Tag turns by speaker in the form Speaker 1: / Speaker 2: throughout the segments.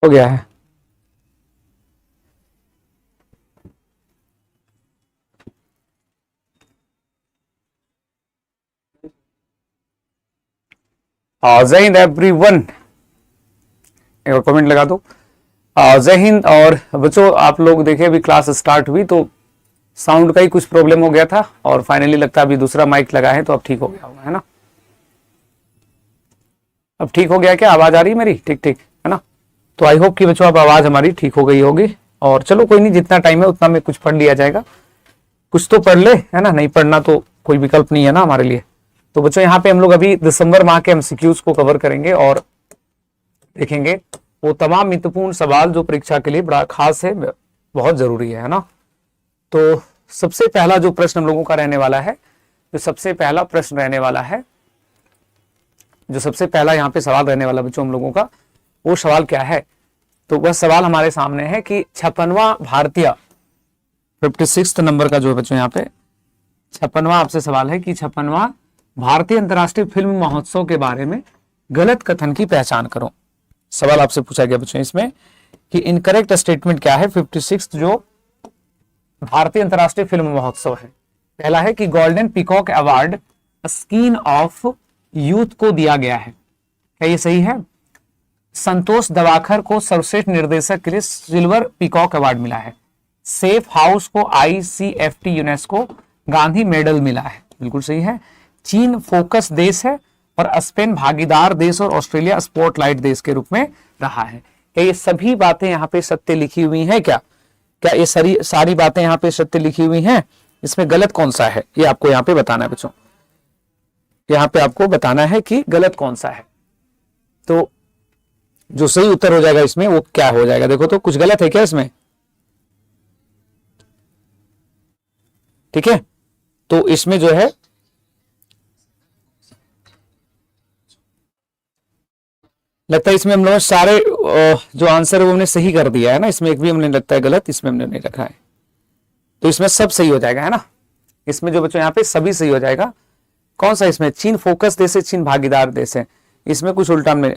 Speaker 1: हो गया है। जय हिंद एवरीवन, एक और कमेंट लगा दो। जय हिंद। और बच्चों आप लोग देखिए अभी क्लास स्टार्ट हुई तो साउंड का ही कुछ प्रॉब्लम हो गया था और फाइनली लगता है अभी दूसरा माइक लगा है तो अब ठीक हो गया होगा, है ना? अब ठीक हो गया क्या? आवाज आ रही है मेरी ठीक ठीक, है ना? तो आई होप कि बच्चों अब आवाज हमारी ठीक हो गई होगी। और चलो कोई नहीं, जितना टाइम है उतना में कुछ पढ़ लिया जाएगा। कुछ तो पढ़ ले, है ना? नहीं पढ़ना तो कोई विकल्प नहीं है ना हमारे लिए। तो बच्चों यहाँ पे हम लोग अभी दिसंबर माह के एमसीक्यूज को कवर करेंगे और देखेंगे वो तमाम महत्वपूर्ण सवाल जो परीक्षा के लिए बड़ा खास है, बहुत जरूरी है ना? तो सबसे पहला जो प्रश्न हम लोगों का रहने वाला है, जो सबसे पहला प्रश्न रहने वाला है, जो सबसे पहला यहाँ पे सवाल रहने वाला बच्चों हम लोगों का, वो सवाल क्या है? तो वह सवाल हमारे सामने है कि 56वां भारतीय 56 नंबर का जो है बच्चों यहाँ पे 56वां आपसे सवाल है कि 56वां भारतीय अंतर्राष्ट्रीय फिल्म महोत्सव के बारे में गलत कथन की पहचान करो। सवाल आपसे पूछा गया बच्चों इसमें कि इनकरेक्ट स्टेटमेंट क्या है 56 जो भारतीय अंतर्राष्ट्रीय फिल्म महोत्सव है। पहला है कि golden peacock award skin of youth को दिया गया है, क्या ये सही है? संतोष दवाखर को सर्वश्रेष्ठ निर्देशक के लिए सिल्वर पीकॉक अवार्ड मिला है। सेफ हाउस को आईसीएफटी यूनेस्को गांधी मेडल मिला है, बिल्कुल सही है। चीन फोकस देश है और स्पेन भागीदार देश और ऑस्ट्रेलिया स्पॉटलाइट देश के रूप में रहा है। क्या ये सभी बातें यहाँ पे सत्य लिखी हुई हैं? क्या ये सारी बातें यहाँ पे सत्य लिखी हुई हैं? इसमें गलत कौन सा है ये आपको यहाँ पे बताना है बच्चों। यहाँ पे आपको बताना है कि गलत कौन सा है। तो जो सही उत्तर हो जाएगा इसमें वो क्या हो जाएगा? देखो तो कुछ गलत है क्या इसमें? ठीक है, तो इसमें जो है लगता है इसमें हम लोग सारे जो आंसर है वो हमने सही कर दिया है ना, इसमें एक भी हमने लगता है गलत इसमें हमने नहीं रखा है। तो इसमें सब सही हो जाएगा, है ना? इसमें जो बच्चों यहाँ पे सभी सही हो जाएगा। कौन सा इसमें? चीन फोकस देश है, चीन भागीदार देश है, इसमें कुछ उल्टा में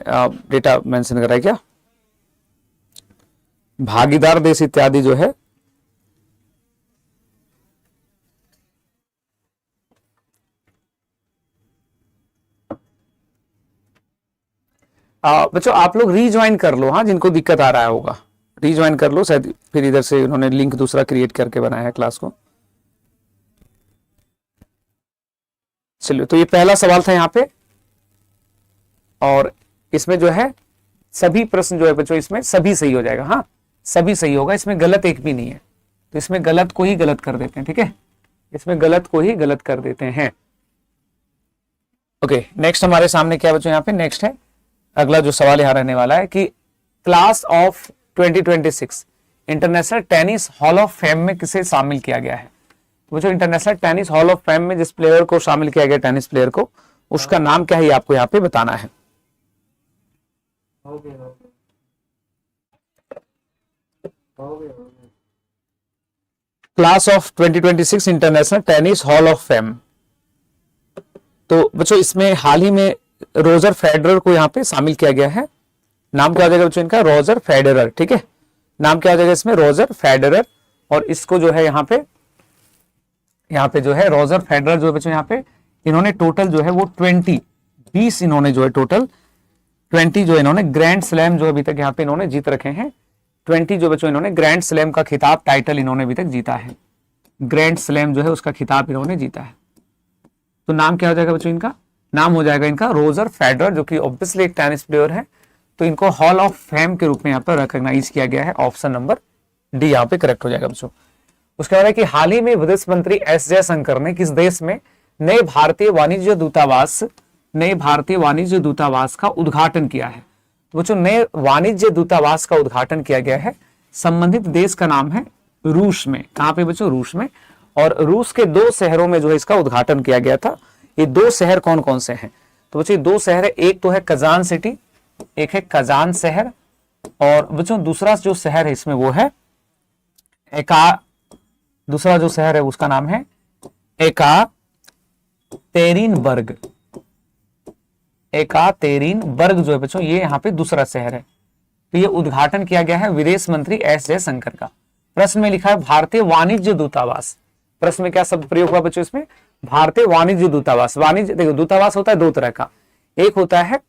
Speaker 1: डेटा मेंशन कर रहा है क्या? भागीदार देश इत्यादि जो है बच्चों आप लोग रीज्वाइन कर लो, हाँ, जिनको दिक्कत आ रहा होगा रीज्वाइन कर लो, शायद फिर इधर से उन्होंने लिंक दूसरा क्रिएट करके बनाया है क्लास को। चलिए, तो ये पहला सवाल था यहाँ पे और इसमें जो है सभी प्रश्न जो है बच्चों इसमें सभी सही हो जाएगा। हाँ, सभी सही होगा, इसमें गलत एक भी नहीं है। तो इसमें गलत को ही गलत कर देते हैं, ठीक है? इसमें गलत को ही गलत कर देते हैं। ओके, नेक्स्ट हमारे सामने क्या बच्चों यहाँ पे नेक्स्ट है अगला जो सवाल यहाँ रहने वाला है कि class of 2026 international tennis hall of fame में किसे शामिल किया गया है? बच्चों international tennis hall of fame में जिस प्लेयर को शामिल किया गया, टेनिस प्लेयर को, उसका नाम क्या है ये आपको यहाँ पे बताना है। Class of 2026 international tennis hall of fame. तो बच्चों इसमें हाल ही में रोजर फेडरर को यहाँ पे शामिल किया गया है। नाम क्या हो जाएगा बच्चों इनका? रोजर फेडरर, ठीक है? नाम क्या हो जाएगा इसमें? Roger Federer. और इसको जो है यहाँ पे जो है रोजर फेडरर जो है बच्चों यहाँ पे इन्होंने टोटल जो है वो 20 इन्होंने जो है टोटल 20 जो इन्होंने ग्रैंड स्लैम जो अभी तक यहाँ पे इन्होंने जीत रखे हैं। 20 जो बच्चों इन्होंने ग्रैंड स्लैम का खिताब टाइटल इन्होंने अभी तक जीता है। ग्रैंड स्लैम जो है उसका खिताब इन्होंने जीता है। तो नाम क्या हो जाएगा बच्चों इनका? नाम हो जाएगा इनका रोजर फेडरर, जो कि ऑब्वियसली एक टेनिस प्लेयर है। तो इनको हॉल ऑफ फेम के रूप में यहाँ पर रिकॉग्नाइज किया गया है। ऑप्शन नंबर डी यहाँ पे करेक्ट हो जाएगा बच्चों। उसके बाद है कि हाल ही में विदेश मंत्री एस जयशंकर ने किस देश में नए भारतीय वाणिज्य दूतावास का उद्घाटन किया है? तो बच्चों नए वाणिज्य दूतावास का उद्घाटन किया गया है, संबंधित देश का नाम है रूस में। कहां पे बच्चों? रूस में। और रूस के 2 शहरों में जो है इसका उद्घाटन किया गया था। ये 2 शहर कौन कौन से हैं? तो बच्चों 2 शहर है, एक तो है कजान सिटी, एक है कजान शहर, और बच्चों दूसरा जो शहर है इसमें वो है दूसरा जो शहर है उसका नाम है एकातेरिनबर्ग जो है बच्चों ये यहाँ पे दूसरा शहर है। तो ये उद्घाटन किया गया है विदेश मंत्री एस जयशंकर का। प्रश्न में लिखा है भारतीय वाणिज्य दूतावास। प्रश्न में क्या शब्द प्रयोग हुआ बच्चों इसमें? भारतीय वाणिज्य दूतावास। वाणिज्य देखो दूतावास होता है दो तरह का, एक होता है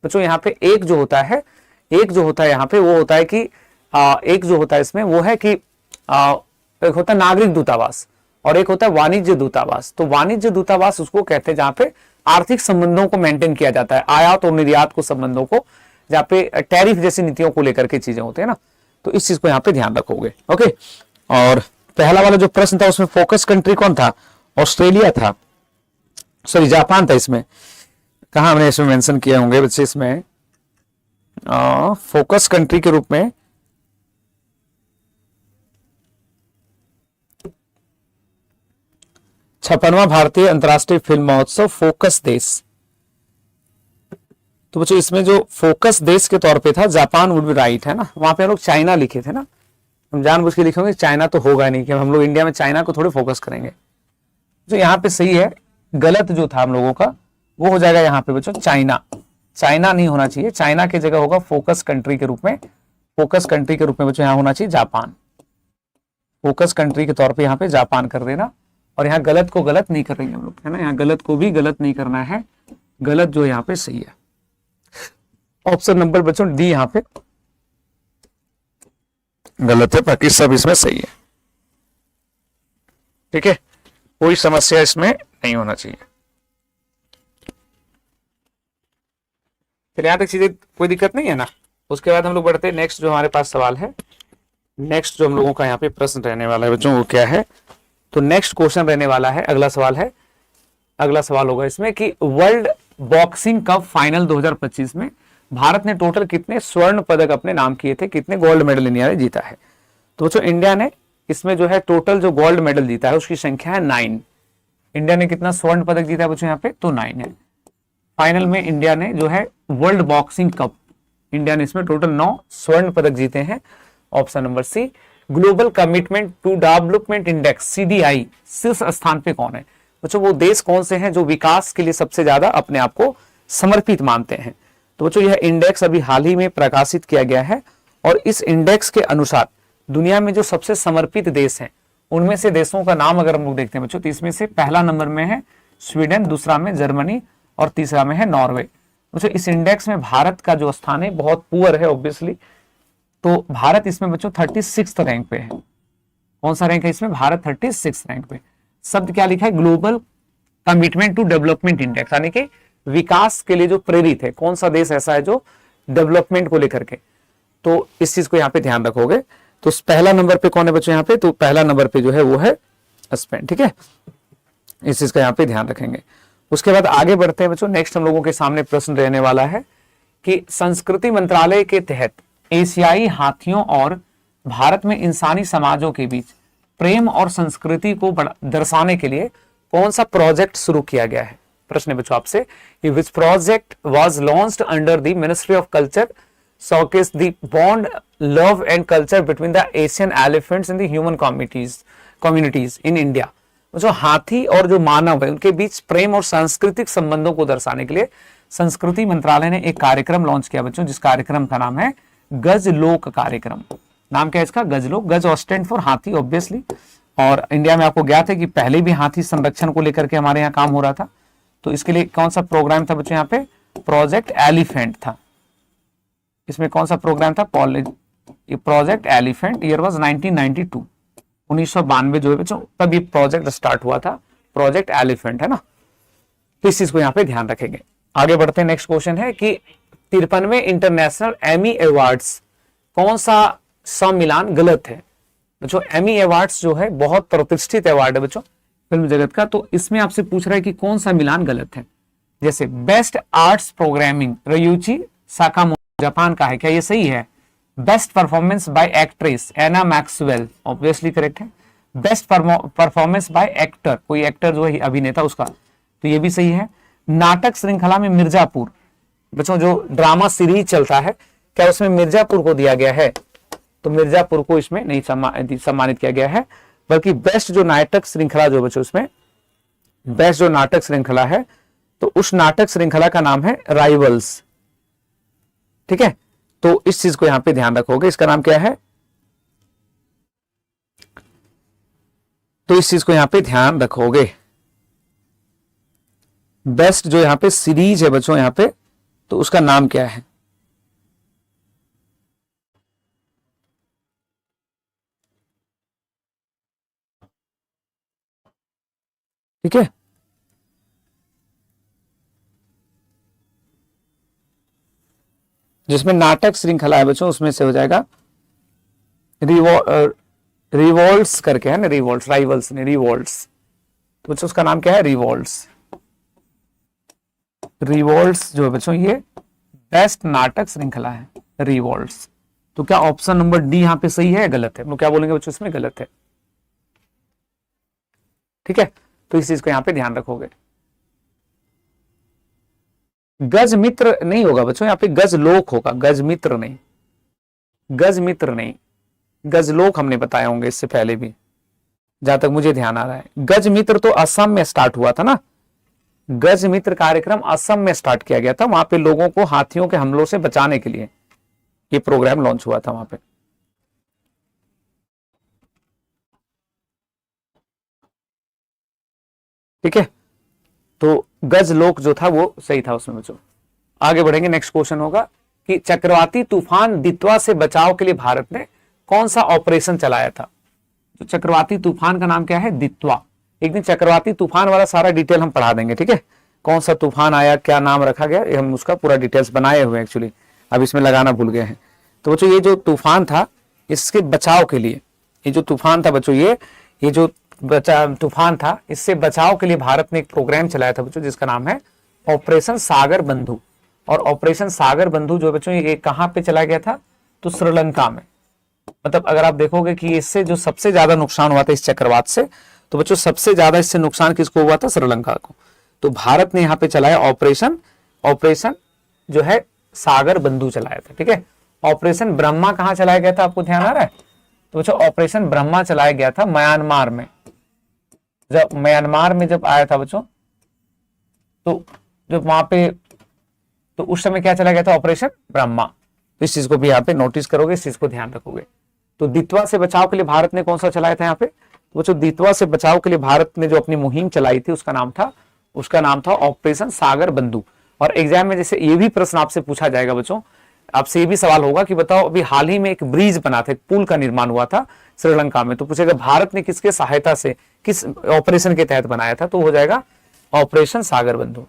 Speaker 1: बच्चों यहाँ पे एक जो होता है यहाँ पे वो होता है कि एक जो होता है इसमें वो है कि एक होता है नागरिक दूतावास और एक होता है वाणिज्य दूतावास। तो वाणिज्य दूतावास उसको कहते हैं जहां पे आर्थिक संबंधों को मेंटेन किया जाता है, आयात और निर्यात को संबंधों को, जहाँ पे टैरिफ जैसी नीतियों को लेकर के चीजें होती है ना, तो इस चीज को यहाँ पे ध्यान रखोगे। ओके, और पहला वाला जो प्रश्न था उसमें फोकस कंट्री कौन था? ऑस्ट्रेलिया था, सॉरी जापान था। इसमें कहा हमने इसमें मेंशन किए होंगे बच्चे, इसमें फोकस कंट्री के रूप में 56वां भारतीय अंतर्राष्ट्रीय फिल्म महोत्सव फोकस देश। तो बच्चों इसमें जो फोकस देश के तौर पे था जापान वुड बी राइट, है ना। वहां पे हम लोग चाइना लिखे थे ना, हम जानबूझ के लिखेंगे चाइना तो होगा नहीं कि हम लोग इंडिया में चाइना को थोड़े फोकस करेंगे। जो यहाँ पे सही है, गलत जो था हम लोगों का वो हो जाएगा यहाँ पे बच्चों चाइना। चाइना नहीं होना चाहिए, चाइना की जगह होगा फोकस कंट्री के रूप में, फोकस कंट्री के रूप में बच्चों यहाँ होना चाहिए जापान। फोकस कंट्री के तौर पे यहाँ पे जापान कर देना, और यहाँ गलत को गलत नहीं करेंगे हम लोग, है ना। यहाँ गलत को भी गलत नहीं करना है, गलत जो यहाँ पे सही है। ऑप्शन नंबर बच्चों डी यहाँ पे गलत है, बाकी सब इसमें सही है। ठीक है, कोई समस्या इसमें नहीं होना चाहिए। फिर यहां तक चीजें कोई दिक्कत नहीं है ना। उसके बाद हम लोग बढ़ते हैं नेक्स्ट जो हमारे पास सवाल है। नेक्स्ट जो हम लोगों का यहाँ पे प्रश्न रहने वाला है बच्चों वो क्या है? तो नेक्स्ट क्वेश्चन रहने वाला है, अगला सवाल है, अगला सवाल होगा इसमें कि वर्ल्ड बॉक्सिंग कप फाइनल 2025 में भारत ने टोटल कितने स्वर्ण पदक अपने नाम किए थे, कितने गोल्ड मेडल इंडिया ने जीता है? तो बच्चों इंडिया ने इसमें जो है टोटल जो गोल्ड मेडल जीता है उसकी संख्या है 9। इंडिया ने कितना स्वर्ण पदक जीता है बच्चों यहाँ पे? तो 9 है। फाइनल में इंडिया ने जो है वर्ल्ड बॉक्सिंग कप, इंडिया ने इसमें टोटल 9 स्वर्ण पदक जीते हैं। Option number C. Global commitment to development index CDI शीर्ष स्थान पे कौन है? बच्चों वो देश कौन से हैं जो विकास के लिए सबसे ज्यादा अपने आप को समर्पित मानते हैं? तो बच्चों यह इंडेक्स अभी हाल ही में प्रकाशित किया गया है, और इस इंडेक्स के अनुसार दुनिया में जो सबसे समर्पित देश हैं उनमें से देशों का नाम अगर हम लोग देखते हैं बच्चों, तो इसमें से पहला नंबर में है स्वीडन, दूसरा में जर्मनी और तीसरा में है नॉर्वे। बच्चों इस इंडेक्स में भारत का जो स्थान है बहुत पुअर है ऑब्वियसली, तो भारत इसमें बच्चों 36 रैंक पे है। कौन सा रैंक है इसमें? भारत 36 रैंक पे। शब्द क्या लिखा है? Global commitment to development index, यानी कि विकास के लिए जो प्रेरित है, कौन सा देश ऐसा है जो डेवलपमेंट को लेकर के, तो इस चीज को यहाँ पे ध्यान रखोगे। तो पहला नंबर पे कौन है बच्चों यहाँ पे? तो पहला नंबर पे जो है वो है स्पेन। ठीक है, इस चीज का यहाँ पे ध्यान रखेंगे। उसके बाद आगे बढ़ते हैं बच्चों। नेक्स्ट हम लोगों के सामने प्रश्न रहने वाला है कि संस्कृति मंत्रालय के तहत एशियाई हाथियों और भारत में इंसानी समाजों के बीच प्रेम और संस्कृति को दर्शाने के लिए कौन सा प्रोजेक्ट शुरू किया गया है? प्रश्न है बच्चों आपसे, which project was launched under the ministry of culture showcase the bond, love and culture between the Asian elephants and the human communities in India। जो हाथी और जो मानव है उनके बीच प्रेम और सांस्कृतिक संबंधों को दर्शाने के लिए संस्कृति मंत्रालय ने एक कार्यक्रम लॉन्च किया बच्चों, जिस कार्यक्रम का नाम है गजलोक कार्यक्रम। नाम क्या है इसका? गजलोक। गज स्टैंड फॉर हाथी ऑब्वियसली, और इंडिया में आपको ज्ञात है कि पहले भी हाथी संरक्षण को लेकर के हमारे यहाँ काम हो रहा था। तो इसके लिए कौन सा प्रोग्राम था बच्चों यहाँ पे? प्रोजेक्ट एलिफेंट था। इसमें कौन सा प्रोग्राम था? ये प्रोजेक्ट एलिफेंट। ईयर वाज 1992, 1992 जो है बच्चों तब ये प्रोजेक्ट स्टार्ट हुआ था, प्रोजेक्ट एलिफेंट, है ना। तो इस चीज को यहाँ पे ध्यान रखेंगे। आगे बढ़ते हैं। नेक्स्ट क्वेश्चन है कि 53वें इंटरनेशनल एमी अवार्ड्स कौन सा सम्मिलन गलत है? बच्चों एमी अवार्ड्स जो है बहुत प्रतिष्ठित अवार्ड है बच्चों फिल्म जगत का, तो इसमें आपसे पूछ रहा है कि कौन सा मिलान गलत है। जैसे best arts programming Ryuichi Sakamoto Japan का है, क्या ये सही है? Best performance by actress Anna Maxwell, obviously correct है। बेस्ट परफॉर्मेंस बाय एक्टर, कोई एक्टर जो है अभिनेता उसका, तो ये भी सही है। नाटक श्रृंखला में मिर्जापुर, बच्चों जो ड्रामा सीरीज चलता है क्या उसमें मिर्जापुर को दिया गया है? तो मिर्जापुर को इसमें नहीं सम्मानित किया गया है, बल्कि बेस्ट जो नाटक श्रृंखला जो बच्चों उसमें बेस्ट जो नाटक श्रृंखला है तो उस नाटक श्रृंखला का नाम है राइवल्स। ठीक है, तो इस चीज को यहां पे ध्यान रखोगे, इसका नाम क्या है, तो इस चीज को यहां पे ध्यान रखोगे। बेस्ट जो यहां पे सीरीज है बच्चों यहां पे, तो उसका नाम क्या है, ठीक है। जिसमें नाटक श्रृंखला है बच्चों, उसमें से हो जाएगा रिवॉल्ट्स करके है ना, रिवॉल्ट्स, राइवल्स ने रिवॉल्ट्स, तो बच्चों उसका नाम क्या है, रिवॉल्ट्स। रिवॉल्ट्स जो है बच्चों ये बेस्ट नाटक श्रृंखला है, रिवॉल्ट्स। तो क्या ऑप्शन नंबर डी यहां पे सही है, गलत है, हम लोग क्या बोलेंगे बच्चों इसमें, गलत है, ठीक है। तो इस चीज को यहां पे ध्यान रखोगे। गज मित्र नहीं होगा बच्चों, यहां पे गज लोक होगा, गज मित्र नहीं, गज मित्र नहीं, गजलोक हमने बताए होंगे इससे पहले भी, जहां तक मुझे ध्यान आ रहा है। गज मित्र तो असम में स्टार्ट हुआ था ना, गज मित्र कार्यक्रम असम में स्टार्ट किया गया था, वहां पे लोगों को हाथियों के हमलों से बचाने के लिए ये प्रोग्राम लॉन्च हुआ था वहां पे, ठीक है। तो गज लोक जो था वो सही था उसमें बच्चों। आगे बढ़ेंगे, नेक्स्ट क्वेश्चन होगा कि चक्रवाती तूफान दित्वा से बचाव के लिए भारत ने कौन सा ऑपरेशन चलाया था। तो चक्रवाती तूफान का नाम क्या है, दित्वा। एक दिन चक्रवाती तूफान वाला सारा डिटेल हम पढ़ा देंगे, ठीक है। कौन सा तूफान आया, क्या नाम रखा गया, हम उसका पूरा डिटेल्स बनाए हुए हैं एक्चुअली, अब इसमें लगाना भूल गए हैं। तो बच्चों ये जो तूफान था इसके बचाव के लिए, ये जो तूफान था बच्चों, ये जो तूफान था इससे बचाव के लिए भारत ने एक प्रोग्राम चलाया था बच्चों, जिसका नाम है ऑपरेशन सागर बंधु। और ऑपरेशन सागर बंधु जो बच्चों ये कहां पे चला गया था, तो श्रीलंका में। मतलब अगर आप देखोगे कि इससे जो सबसे ज्यादा नुकसान हुआ था इस चक्रवात से, तो बच्चों सबसे ज्यादा इससे नुकसान किसको हुआ था, श्रीलंका को। तो भारत ने यहां पे चलाया ऑपरेशन जो है सागर बंधु चलाया था, ठीक है। ऑपरेशन ब्रह्मा कहां चलाया गया था, आपको ध्यान आ रहा है, तो बच्चों ऑपरेशन ब्रह्मा चलाया गया था म्यांमार में। जब म्यांमार में जब आया था बच्चों, तो जब वहां पे, तो उस समय क्या चला गया था, ऑपरेशन ब्रह्मा। इस चीज को भी यहाँ पे नोटिस करोगे, इस चीज को ध्यान रखोगे। तो दित्वा से बचाव के लिए भारत ने कौन सा चलाया था यहाँ पे, वो जो दित्वा से बचाव के लिए भारत ने जो अपनी मुहिम चलाई थी उसका नाम था ऑपरेशन सागर बंधु। और एग्जाम में जैसे ये भी प्रश्न आपसे पूछा जाएगा बच्चों, आपसे ये भी सवाल होगा कि बताओ अभी हाल ही में एक ब्रिज बना था, एक पुल का निर्माण हुआ था श्रीलंका में, तो पूछेगा भारत ने किसके सहायता से, किस ऑपरेशन के तहत बनाया था, तो हो जाएगा ऑपरेशन सागर बंधु।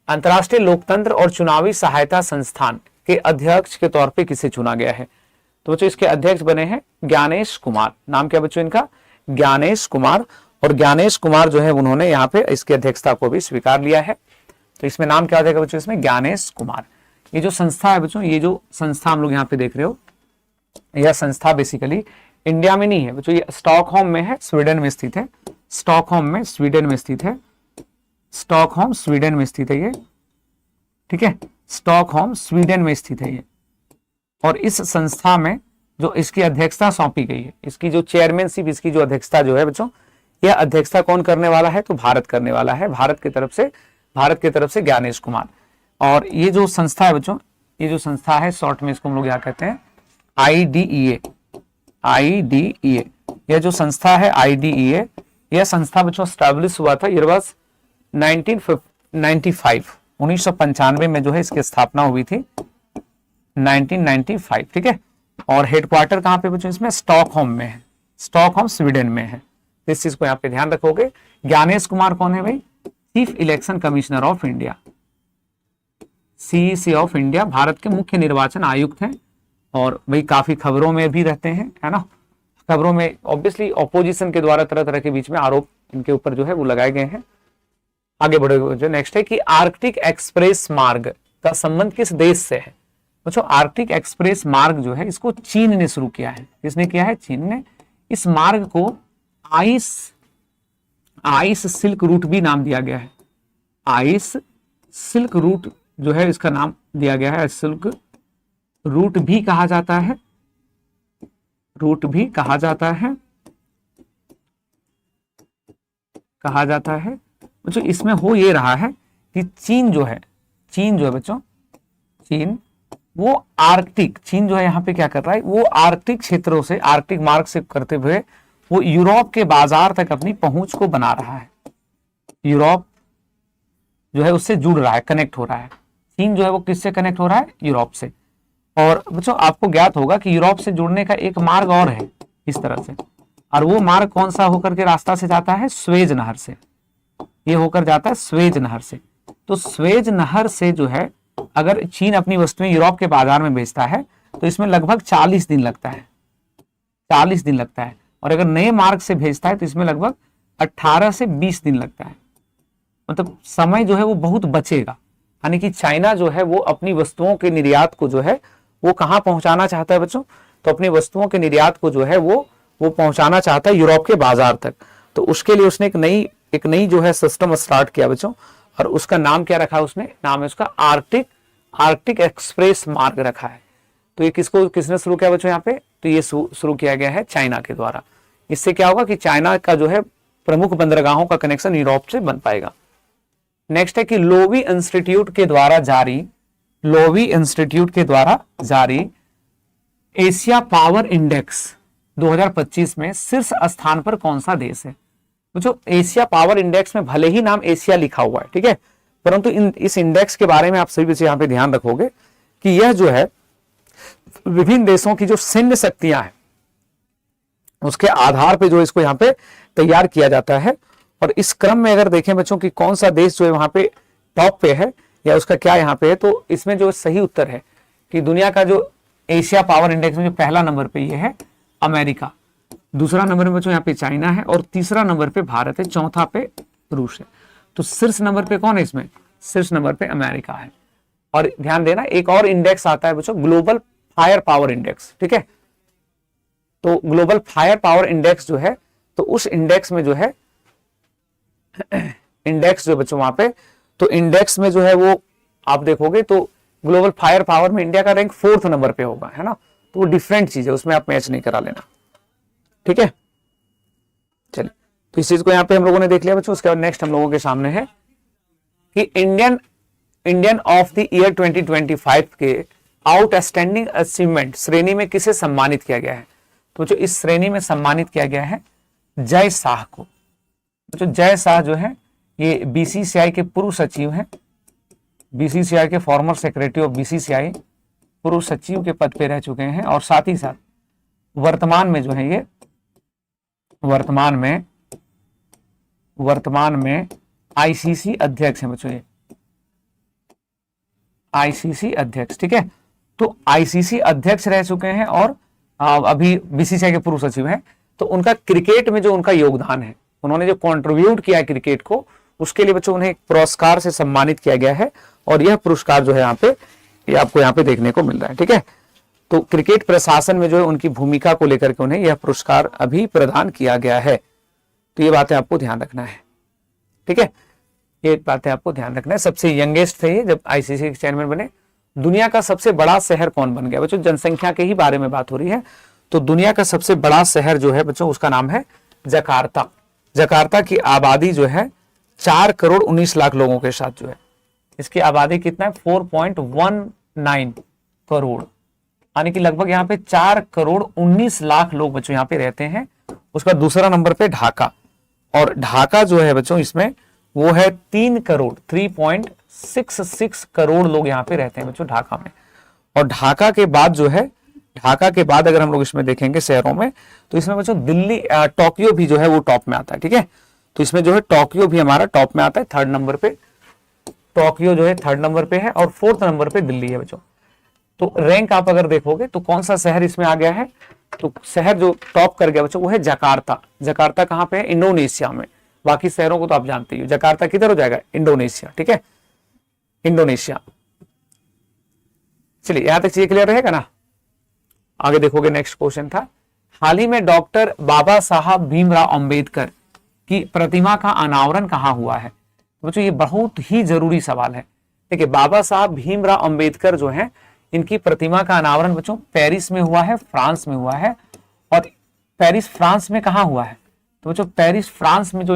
Speaker 1: अंतर्राष्ट्रीय लोकतंत्र और चुनावी सहायता संस्थान के अध्यक्ष के तौर पे किसे चुना गया है, तो बच्चों इसके अध्यक्ष बने हैं ज्ञानेश कुमार। नाम क्या बच्चों इनका, ज्ञानेश कुमार। और ज्ञानेश कुमार जो है उन्होंने यहाँ पे इसकी अध्यक्षता को भी स्वीकार लिया है। तो इसमें नाम क्या हो जाएगा बच्चों, इसमें ज्ञानेश कुमार। ये जो संस्था है बच्चों, ये जो संस्था हम लोग यहाँ पे देख रहे हो, यह संस्था बेसिकली इंडिया में नहीं है बच्चों, ये स्टॉकहोम में है, स्वीडन में स्थित है। स्टॉकहोम में स्वीडन में स्थित है, स्टॉकहोम स्वीडन में स्थित है ये, ठीक है। स्टॉकहोम स्वीडन में स्थित है ये। और इस संस्था में जो इसकी अध्यक्षता सौंपी गई है, इसकी जो चेयरमैनशिप, इसकी जो अध्यक्षता जो है बच्चों, यह अध्यक्षता कौन करने वाला है, तो भारत करने वाला है, भारत की तरफ से ज्ञानेश कुमार। और ये जो संस्था है बच्चों, ये जो संस्था है शॉर्ट में इसको हम लोग क्या कहते हैं, IDEA। यह जो संस्था है IDEA, यह संस्था बच्चों स्टैब्लिश हुआ था, ईयर वाज 1995 में जो है इसकी स्थापना हुई थी 1995, ठीक है। और हेडक्वार्टर कहां पे बच्चों, इसमें स्टॉकहोम में है, स्टॉकहोम स्वीडन में है। इस चीज को यहाँ पे ध्यान रखोगे। ज्ञानेश कुमार कौन है भाई, chief election commissioner of India, CEC of India, Bharat के मुख्य निर्वाचन आयुक्त हैं। और भाई काफी खबरों में भी रहते हैं, है ना, खबरों में ऑब्वियसली ऑपोजिशन के द्वारा तरह तरह के बीच में आरोप इनके ऊपर जो है वो लगाए गए हैं। आगे बढ़े जो नेक्स्ट है कि आर्कटिक एक्सप्रेस मार्ग का संबंध किस देश से है। बच्चों आर्कटिक एक्सप्रेस मार्ग जो है इसको चीन ने शुरू किया है। किसने किया है, चीन ने। इस मार्ग को आइस सिल्क रूट भी नाम दिया गया है। आइस सिल्क रूट जो है इसका नाम दिया गया है, सिल्क रूट भी कहा जाता है, रूट भी कहा जाता है, बच्चों इसमें हो ये रहा है कि चीन जो है बच्चों, चीन वो आर्कटिक, चीन जो है यहाँ पे क्या कर रहा है, वो आर्कटिक क्षेत्रों से, आर्कटिक मार्ग से करते हुए वो यूरोप के बाजार तक अपनी पहुंच को बना रहा है। यूरोप जो है उससे जुड़ रहा है, कनेक्ट हो रहा है। चीन जो है वो किससे कनेक्ट हो रहा है, यूरोप से। और बच्चों आपको ज्ञात होगा कि यूरोप से जुड़ने का एक मार्ग और है इस तरह से, और वो मार्ग कौन सा होकर के रास्ता से जाता है, स्वेज नहर से। ये होकर जाता है स्वेज नहर से। तो स्वेज नहर से जो है अगर चीन अपनी वस्तुएं यूरोप के बाजार में बेचता है तो इसमें लगभग 40 दिन लगता है, 40 दिन लगता है। और अगर नए मार्ग से भेजता है तो इसमें लगभग 18 से 20 दिन लगता है। मतलब समय जो है वो बहुत बचेगा। यानी कि चाइना जो है वो अपनी वस्तुओं के निर्यात को जो है वो कहाँ पहुंचाना चाहता है बच्चों, तो अपनी वस्तुओं के निर्यात को जो है वो पहुंचाना चाहता है यूरोप के बाजार तक। तो उसके लिए उसने एक नई जो है सिस्टम स्टार्ट किया बच्चों, और उसका नाम क्या रखा उसने, नाम है उसका आर्कटिक एक्सप्रेस मार्ग रखा है। तो ये किसने शुरू किया बच्चों यहाँ पे, तो ये शुरू किया गया है चाइना के द्वारा। इससे क्या होगा कि चाइना का जो है प्रमुख बंदरगाहों का कनेक्शन यूरोप से बन पाएगा। नेक्स्ट है कि लोवी इंस्टीट्यूट के द्वारा जारी एशिया पावर इंडेक्स 2025 में शीर्ष स्थान पर कौन सा देश है। जो एशिया पावर इंडेक्स में भले ही नाम एशिया लिखा हुआ है, ठीक है, परंतु इस इंडेक्स के बारे में आप सभी बच्चे यहाँ पे ध्यान रखोगे कि यह जो है विभिन्न देशों की जो सैन्य शक्तियां हैं उसके आधार पे जो इसको यहाँ पे तैयार किया जाता है। और इस क्रम में अगर देखें बच्चों कि कौन सा देश जो है वहां पे टॉप पे है या उसका क्या यहाँ पे है, तो इसमें जो सही उत्तर है कि दुनिया का जो एशिया पावर इंडेक्स में जो पहला नंबर पे ये है अमेरिका, दूसरा नंबर में बच्चों यहाँ पे चाइना है, और तीसरा नंबर पे भारत है, चौथा पे रूस है। तो शीर्ष नंबर पे कौन है इसमें, शीर्ष नंबर पे अमेरिका है। और ध्यान देना एक और इंडेक्स आता है बच्चों, ग्लोबल फायर पावर इंडेक्स, ठीक है। तो ग्लोबल फायर पावर इंडेक्स जो है, तो उस इंडेक्स में जो है इंडेक्स जो बच्चों वहां पे, तो इंडेक्स में जो है वो आप देखोगे तो ग्लोबल फायर पावर में इंडिया का रैंक 4th नंबर पे होगा, है ना। तो वो डिफरेंट चीज है, उसमें आप मैच नहीं करा लेना, ठीक है। चलिए, तो इस चीज को यहाँ पे हम लोगों ने देख लिया बच्चों। उसके बाद नेक्स्ट हम लोगों के सामने है कि इंडियन ऑफ द ईयर 2025 के आउटस्टैंडिंग अचीवमेंट श्रेणी में किसे सम्मानित किया गया है। तो जो इस श्रेणी में सम्मानित किया गया है जय शाह को। तो जय शाह जो है ये बीसीसीआई के पूर्व सचिव हैं, बीसीसीआई के फॉर्मर सेक्रेटरी ऑफ बीसीसीआई, पूर्व सचिव के पद पे रह चुके हैं, और साथ ही साथ वर्तमान में जो है ये वर्तमान में आईसीसी अध्यक्ष हैं बच्चों, ये आईसीसी अध्यक्ष, ठीक है। तो आईसीसी अध्यक्ष रह चुके हैं और अभी बीसीसीआई के पूर्व सचिव हैं। तो उनका क्रिकेट में जो उनका योगदान है, उन्होंने जो कंट्रीब्यूट किया है क्रिकेट को, उसके लिए बच्चों उन्हें एक पुरस्कार से सम्मानित किया गया है। और यह पुरस्कार जो है यहाँ पे ये आपको यहाँ पे देखने को मिल रहा है, ठीक है। तो क्रिकेट प्रशासन में जो है उनकी भूमिका को लेकर के उन्हें यह पुरस्कार अभी प्रदान किया गया है। तो ये बातें आपको ध्यान रखना है, ठीक है, ये बातें आपको ध्यान रखना है। सबसे यंगेस्ट थे ये जब आईसीसी के चेयरमैन बने। दुनिया का सबसे बड़ा शहर कौन बन गया बच्चों, जनसंख्या के ही बारे में बात हो रही है। तो दुनिया का सबसे बड़ा शहर जो है बच्चों उसका नाम है जकार्ता। जकार्ता की आबादी जो है 4 करोड़ 19 लाख लोगों के साथ जो है, इसकी आबादी कितना है 4.19 करोड़, यानी कि लगभग यहाँ पे 4 करोड़ 19 लाख लोग बच्चों यहाँ पे रहते हैं। उसका दूसरा नंबर पे ढाका, और ढाका जो है बच्चों इसमें वो है 3 करोड़ 3.66 करोड़ लोग यहाँ पे रहते हैं बच्चों ढाका में। और ढाका के बाद जो है, ढाका के बाद अगर हम लोग इसमें देखेंगे शहरों में, तो इसमें बच्चों दिल्ली, टोक्यो भी जो है वो टॉप में आता है, ठीक है। तो इसमें जो है टोक्यो भी हमारा टॉप में आता है, 3rd नंबर पे टोक्यो जो है 3rd नंबर पे है, और 4th नंबर पे दिल्ली है बच्चों। तो रैंक आप अगर देखोगे तो कौन सा शहर इसमें आ गया है, तो शहर जो टॉप कर गया बच्चों वो है जकार्ता। जकार्ता कहाँ पे है, इंडोनेशिया में। बाकी शहरों को तो आप जानते ही, जकार्ता किधर हो जाएगा, इंडोनेशिया, ठीक है, इंडोनेशिया। चलिए यहां तक चीजें क्लियर रहेगा ना। आगे देखोगे नेक्स्ट क्वेश्चन था, हाल ही में डॉक्टर बाबा साहब भीमराव अंबेडकर की प्रतिमा का अनावरण कहाँ हुआ है। तो बच्चों ये बहुत ही जरूरी सवाल है। देखिए बाबा साहब भीमराव अंबेडकर जो है इनकी प्रतिमा का अनावरण बच्चों पेरिस में हुआ है, फ्रांस में हुआ है। और पेरिस फ्रांस में कहाँ हुआ है, तो बच्चों पेरिस फ्रांस में जो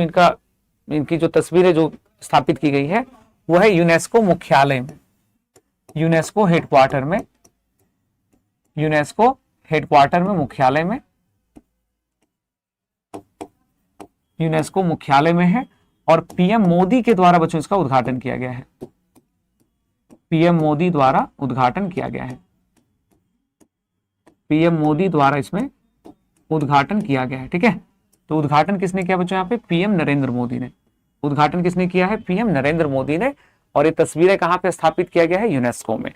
Speaker 1: इनकी जो तस्वीरें जो स्थापित की गई है वो है यूनेस्को मुख्यालय में, यूनेस्को हेडक्वार्टर में यूनेस्को हेडक्वार्टर में, मुख्यालय में, यूनेस्को मुख्यालय में है। और पीएम मोदी के द्वारा बच्चों इसका उद्घाटन किया गया है, पीएम मोदी द्वारा उद्घाटन किया गया है, पीएम मोदी द्वारा इसमें उद्घाटन किया गया है। ठीक है, तो उद्घाटन किसने किया बच्चों? यहाँ पे पीएम नरेंद्र मोदी ने। उद्घाटन किसने किया है? पीएम नरेंद्र मोदी ने। और ये तस्वीरें कहाँ पे स्थापित किया गया है? यूनेस्को में।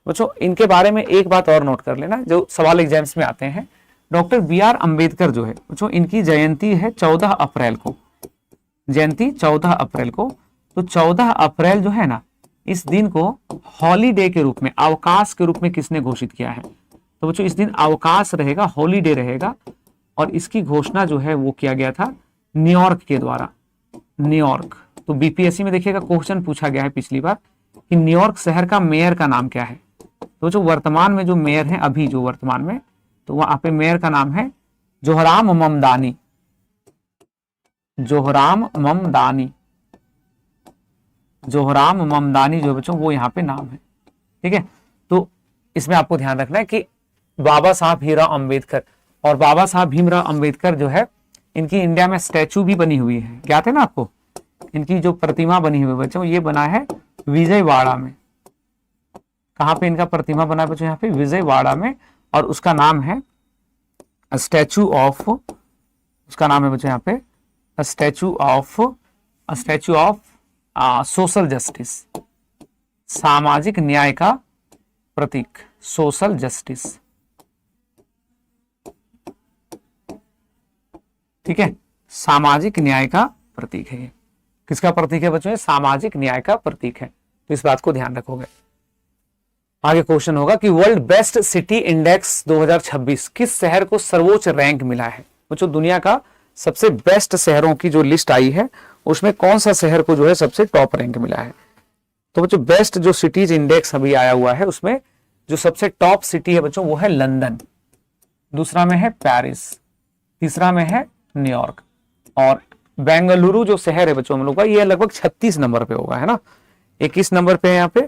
Speaker 1: बच्चों इनके बारे में एक बात और नोट कर लेना, जो सवाल एग्जाम्स में आते हैं। डॉक्टर बी आर अम्बेडकर जो है बच्चों, इनकी जयंती है 14 अप्रैल को, जयंती 14 अप्रैल को। तो 14 अप्रैल जो है ना, इस दिन को हॉलीडे के रूप में, अवकाश के रूप में किसने घोषित किया है? तो बच्चों इस दिन अवकाश रहेगा, हॉलीडे रहेगा। और इसकी घोषणा जो है वो किया गया था न्यूयॉर्क के द्वारा, न्यूयॉर्क। तो बीपीएससी में देखिएगा क्वेश्चन पूछा गया है पिछली बार कि न्यूयॉर्क शहर का मेयर का नाम क्या है? तो जो वर्तमान में जो मेयर है, अभी जो वर्तमान में, तो वहां पे मेयर का नाम है जोहराम ममदानी, जोहराम ममदानी, जोहराम ममदानी जो बच्चों वो यहाँ पे नाम है। ठीक है, तो इसमें आपको ध्यान रखना है कि बाबा साहब भीमराव अंबेडकर, और बाबा साहब भीमराव अंबेडकर जो है, इनकी इंडिया में स्टैचू भी बनी हुई है। क्या थे ना आपको, इनकी जो प्रतिमा बनी हुई है बच्चों, ये बना है विजयवाड़ा में। कहाँ पे इनका प्रतिमा बना है बच्चों? यहाँ पे विजयवाड़ा में। और उसका नाम है स्टैचू ऑफ, उसका नाम है बच्चों यहाँ पे स्टैचू ऑफ सोशल जस्टिस, सामाजिक न्याय का प्रतीक, सोशल जस्टिस। ठीक है, सामाजिक न्याय का प्रतीक है ये। किसका प्रतीक है बच्चों? सामाजिक न्याय का प्रतीक है। तो इस बात को ध्यान रखोगे। आगे क्वेश्चन होगा कि वर्ल्ड बेस्ट सिटी इंडेक्स 2026 किस शहर को सर्वोच्च रैंक मिला है? बच्चों दुनिया का सबसे बेस्ट शहरों की जो लिस्ट आई है, उसमें कौन सा शहर को जो है सबसे टॉप रैंक मिला है? तो बच्चों बेस्ट जो सिटीज इंडेक्स अभी आया हुआ है, उसमें जो सबसे टॉप सिटी है बच्चों वो है लंदन, दूसरा में है पेरिस, तीसरा में है न्यूयॉर्क, और बेंगलुरु जो शहर है बच्चों हम लोग का, ये लगभग 36 नंबर पे होगा, है ना। 21 नंबर पे है यहाँ पे,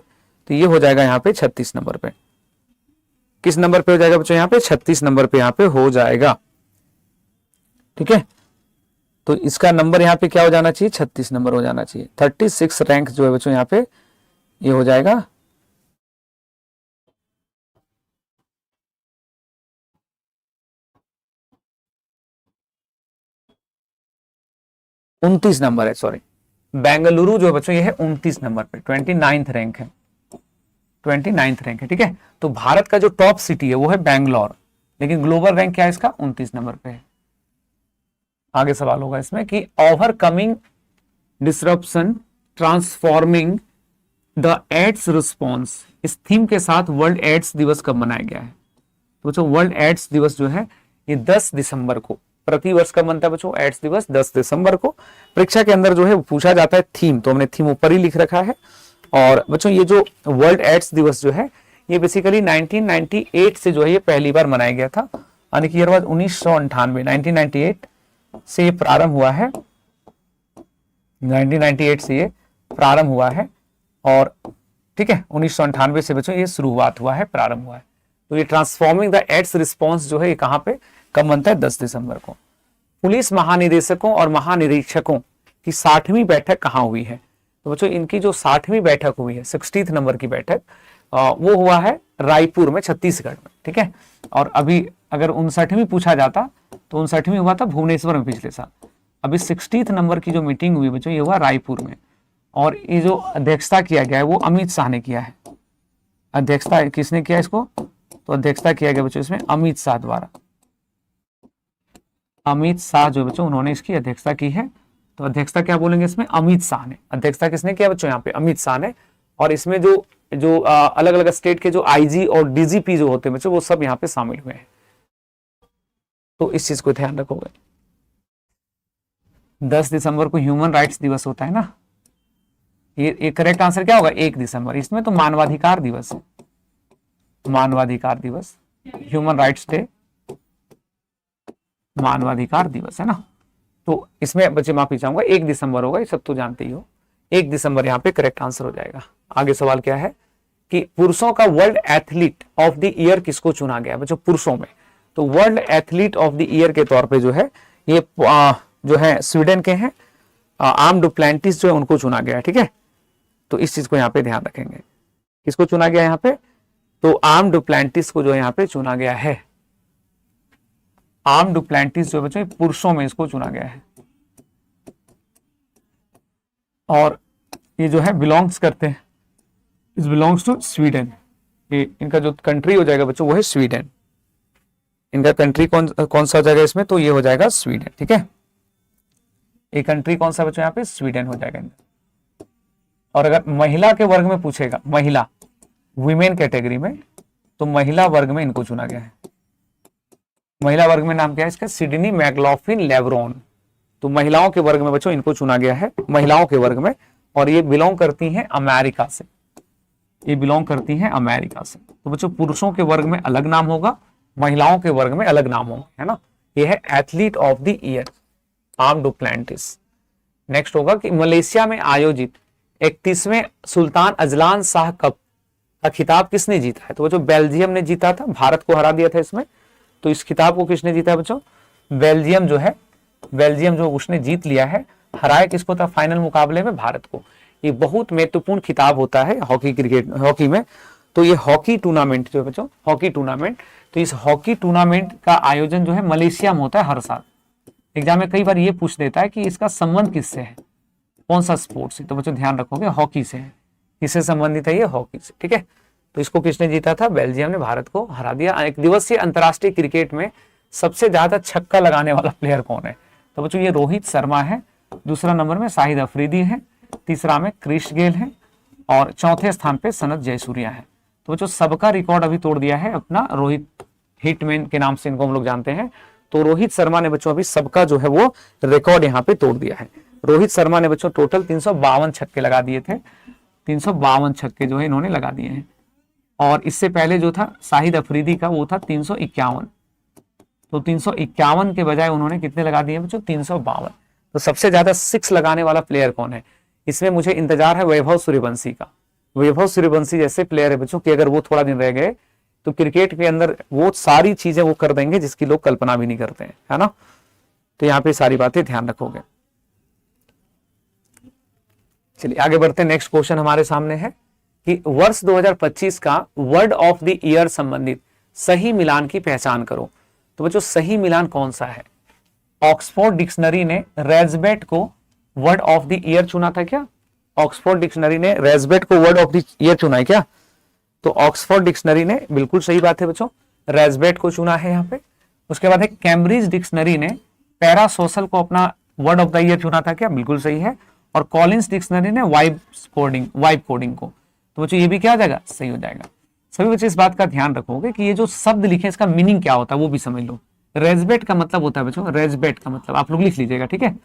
Speaker 1: तो ये हो जाएगा यहाँ पे 36 नंबर पे। किस नंबर पे हो जाएगा बच्चों? यहाँ पे 36 नंबर पे यहाँ पे हो जाएगा। ठीक है, तो इसका नंबर यहाँ पे क्या हो जाना चाहिए? 36 नंबर हो जाना चाहिए। 36 रैंक जो है बच्चों यहाँ पे ये हो जाएगा। उनतीस नंबर है, सॉरी, बेंगलुरु जो है बच्चों ये है 29 नंबर पे, 29th रैंक है, 29th रैंक है। ठीक है, तो भारत का जो टॉप सिटी है वो है बैंगलोर, लेकिन ग्लोबल रैंक क्या है इसका? 29 नंबर पे है। आगे सवाल होगा इसमें कि overcoming disruption transforming the AIDS response, इस थीम के साथ वर्ल्ड एड्स दिवस कब मनाया गया है? तो बच्चों वर्ल्ड एड्स दिवस जो है ये 10 दिसंबर को, प्रतिवर्ष कब मनता है बच्चों? एड्स दिवस 10 दिसंबर को। परीक्षा के अंदर जो है पूछा जाता है थीम, तो हमने थीम ऊपर ही लिख रखा है। और बच्चों ये जो वर्ल्ड एड्स दिवस जो है ये बेसिकली 1998 से जो है ये पहली बार मनाया गया था, यानी कि ईयर वाज 1998, 1998 से ये प्रारंभ हुआ है, 1998 से ये प्रारंभ हुआ है। और ठीक है, 1998 से बच्चों ये शुरुआत हुआ है, प्रारंभ हुआ है। तो ये ट्रांसफॉर्मिंग द एड्स रिस्पॉन्स जो है ये कहाँ पे कब बनता है? 10 दिसंबर को। पुलिस महानिदेशकों और महानिरीक्षकों की 60वीं बैठक कहाँ हुई है? तो बच्चों इनकी जो 60वीं बैठक हुई है, 60th नंबर की बैठक, वो हुआ है रायपुर में, छत्तीसगढ़ में। ठीक है, और अभी अगर 59वीं पूछा जाता तो 59वीं हुआ था भुवनेश्वर में पिछले साल। अभी 60th नंबर की जो मीटिंग हुई बच्चों ये हुआ रायपुर में, और ये जो अध्यक्षता किया गया है वो अमित शाह ने किया है। अध्यक्षता किसने किया इसको? तो अध्यक्षता किया गया बच्चों इसमें अमित शाह द्वारा। अमित शाह जो बच्चों उन्होंने इसकी अध्यक्षता की है। तो अध्यक्षता क्या बोलेंगे इसमें? अमित शाह ने। अध्यक्षता किसने किया बच्चों? यहाँ पे अमित शाह ने। और इसमें जो जो अलग अलग स्टेट के जो आईजी और डीजीपी जो होते हैं बच्चों वो सब यहाँ पे शामिल हुए हैं। तो इस चीज को ध्यान रखोगे। 10 दिसंबर को ह्यूमन राइट्स दिवस होता है ना, ये करेक्ट आंसर क्या होगा? 1 दिसंबर। इसमें तो मानवाधिकार दिवस है, मानवाधिकार दिवस, ह्यूमन राइट्स डे, मानवाधिकार दिवस है ना। तो इसमें बच्चे माफी चाहूंगा, 1 दिसंबर होगा, ये सब तो जानते ही हो। 1 दिसंबर यहाँ पे करेक्ट आंसर हो जाएगा। आगे सवाल क्या है कि पुरुषों का world athlete of the year किसको चुना गया बच्चों, पुरुषों में। तो world athlete of the year के तौर पे जो है ये जो है स्वीडन के हैं, आर्म डुप्लैंटिस जो है उनको चुना गया है, ठीक है। तो इस चीज को यहाँ पे ध्यान रखेंगे, किसको चुना गया यहाँ पे, तो आर्म डुप्लैंटिस को जो यहाँ पे चुना गया है। आर्म डुप्लैंटिस जो बच्चों पुरुषों में इसको चुना गया है, और ये जो है बिलोंग्स करते हैं, इस बिलोंग्स टू स्वीडन। ये इनका जो कंट्री हो जाएगा बच्चों वो है स्वीडन। इनका कंट्री कौन सा हो जाएगा इसमें, तो ये हो जाएगा स्वीडन, ठीक है। ये कंट्री कौन सा बच्चों यहाँ पे, स्वीडन हो जाएगा। और अगर महिला के वर्ग में पूछेगा, महिला वीमेन कैटेगरी में, तो महिला वर्ग में इनको चुना गया है। महिला वर्ग में नाम क्या है इसका, सिडनी मैकलॉफ्लिन लेब्रॉन। तो महिलाओं के वर्ग में बच्चों इनको चुना गया है, महिलाओं के वर्ग में, और ये बिलोंग करती हैं अमेरिका से, ये बिलोंग करती हैं अमेरिका से। तो बच्चों पुरुषों के वर्ग में अलग नाम होगा, महिलाओं के वर्ग में अलग नाम होगा, है ना। ये है athlete of the year Armand Duplantis. Next होगा कि मलेशिया में आयोजित 31वें सुल्तान अजलान शाह कप का खिताब किसने जीता है, तो बच्चों बेल्जियम ने जीता था, भारत को हरा दिया था इसमें। तो इस खिताब को किसने जीता है बच्चों, बेल्जियम जो है, बेल्जियम जो उसने जीत लिया है। हराया किसको था फाइनल मुकाबले में, भारत को। ये बहुत महत्वपूर्ण खिताब होता है हॉकी क्रिकेट हॉकी में। तो ये हॉकी टूर्नामेंट जो है बच्चों, हॉकी टूर्नामेंट, तो इस हॉकी टूर्नामेंट का आयोजन जो है मलेशिया में होता है हर साल। एग्जाम में कई बार ये पूछ देता है कि इसका संबंध किससे है, कौन सा स्पोर्ट से, तो बच्चों ध्यान रखोगे हॉकी से है। किससे संबंधित है ये, हॉकी से, ठीक है। तो इसको किसने जीता था, बेल्जियम ने भारत को हरा दिया। एक दिवसीय अंतरराष्ट्रीय क्रिकेट में सबसे ज्यादा छक्का लगाने वाला प्लेयर कौन है, तो बच्चों ये रोहित शर्मा है, दूसरा नंबर में शाहिद अफरीदी है, तीसरा में क्रिस गेल है, और चौथे स्थान पे सनत जयसूर्या है। तो बच्चों सबका रिकॉर्ड अभी तोड़ दिया है अपना रोहित, हिटमैन के नाम से इनको हम लोग जानते हैं। तो रोहित शर्मा ने बच्चों अभी सबका जो है वो रिकॉर्ड यहाँ पे तोड़ दिया है। रोहित शर्मा ने बच्चों टोटल 352 छक्के लगा दिए थे, 352 छक्के जो है इन्होंने लगा दिए हैं। और इससे पहले जो था शाहिद अफरीदी का वो था 351, तो 351 के बजाय उन्होंने कितने लगा दिए बच्चों, 352। तो सबसे ज्यादा 6 लगाने वाला प्लेयर कौन है, इसमें मुझे इंतजार है वैभव सूर्यवंशी का। वैभव सूर्यवंशी जैसे प्लेयर है बच्चों कि अगर वो थोड़ा दिन रह गए तो क्रिकेट के अंदर वो सारी चीजें वो कर देंगे जिसकी लोग कल्पना भी नहीं करते हैं, है ना। तो यहाँ पे सारी बातें ध्यान रखोगे। चलिए आगे बढ़ते हैं। नेक्स्ट क्वेश्चन हमारे सामने है कि वर्ष 2025 का वर्ड ऑफ द ईयर संबंधित सही मिलान की पहचान करो। तो बच्चों सही मिलान कौन सा है, ऑक्सफोर्ड डिक्शनरी ने रेजबेट को वर्ड ऑफ द ईयर चुना था क्या, ऑक्सफोर्ड डिक्शनरी ने रेजबेट को वर्ड ऑफ द ईयर चुना है क्या, तो ऑक्सफोर्ड डिक्शनरी ने, बिल्कुल सही बात है बच्चों, रेजबेट को चुना है यहाँ पे। उसके बाद है कैम्ब्रिज डिक्शनरी ने पैरासोशल को अपना वर्ड ऑफ द ईयर चुना था क्या, बिल्कुल सही है। और कॉलिंस डिक्शनरी ने वाइब कोडिंग को, तो बच्चों ये भी क्या हो जाएगा, सही हो जाएगा। सभी बच्चे इस बात का ध्यान रखोगे कि ये जो शब्द लिखे इसका मीनिंग क्या होता है वो भी समझ लो। रेजबेट का मतलब होता है बच्चों, रेजबेट का मतलब आप लोग लिख लीजिएगा, ठीक है।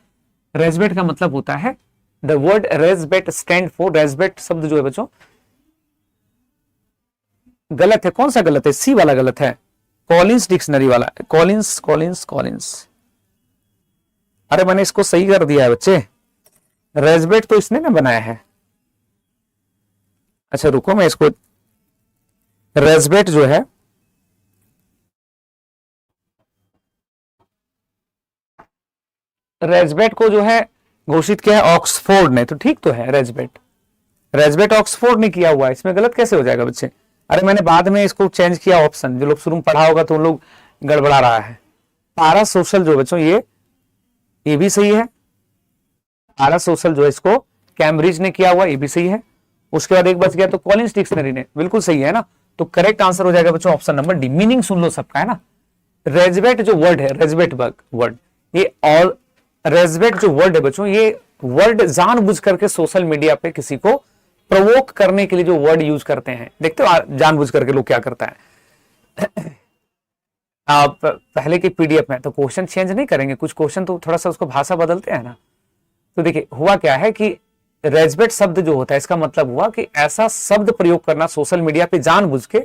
Speaker 1: रेजबेट का मतलब होता है, द वर्ड रेजबेट स्टैंड फॉर, रेजबेट शब्द जो है बच्चों गलत है, कौन सा गलत है, सी वाला गलत है, कॉलिंस डिक्शनरी वाला, कॉलिंस। अरे मैंने इसको सही कर दिया है बच्चे, रेजबेट तो इसने ना बनाया है। अच्छा रुको मैं इसको, रेजबेट जो है रेजबेट को जो है घोषित किया है ऑक्सफोर्ड ने, तो ठीक तो है रेजबेट ऑक्सफोर्ड ने किया हुआ है, इसमें गलत कैसे हो जाएगा बच्चे। अरे मैंने बाद में इसको चेंज किया ऑप्शन, जो लोग शुरू में पढ़ा होगा तो उन लोग गड़बड़ा रहा है। पैरासोशल जो बच्चों ये भी सही है, पैरासोशल जो है इसको कैम्ब्रिज ने किया हुआ, ये भी सही है। उसके बाद एक बच गया तो कॉलिंस डिक्शनरी ने, बिल्कुल सही है ना। तो करेक्ट आंसर हो जाएगा बच्चों ऑप्शन नंबर डी। मीनिंग सुन लो सबका, है ना। रेजबेट जो वर्ड है, रेजबेट वर्ड, ये और रेजबेट जो वर्ड है बच्चों, ये वर्ड जानबूझ करके सोशल मीडिया पे किसी को प्रोवोक करने के लिए जो वर्ड यूज करते हैं, देखते हो जानबूझ करके लोग क्या करता है। आप पहले की पीडीएफ में तो क्वेश्चन चेंज नहीं करेंगे, कुछ क्वेश्चन तो थोड़ा सा उसको भाषा बदलते हैं ना। तो देखिए हुआ क्या है कि रेजबेट शब्द जो होता है इसका मतलब हुआ कि ऐसा शब्द प्रयोग करना सोशल मीडिया पे जानबूझ के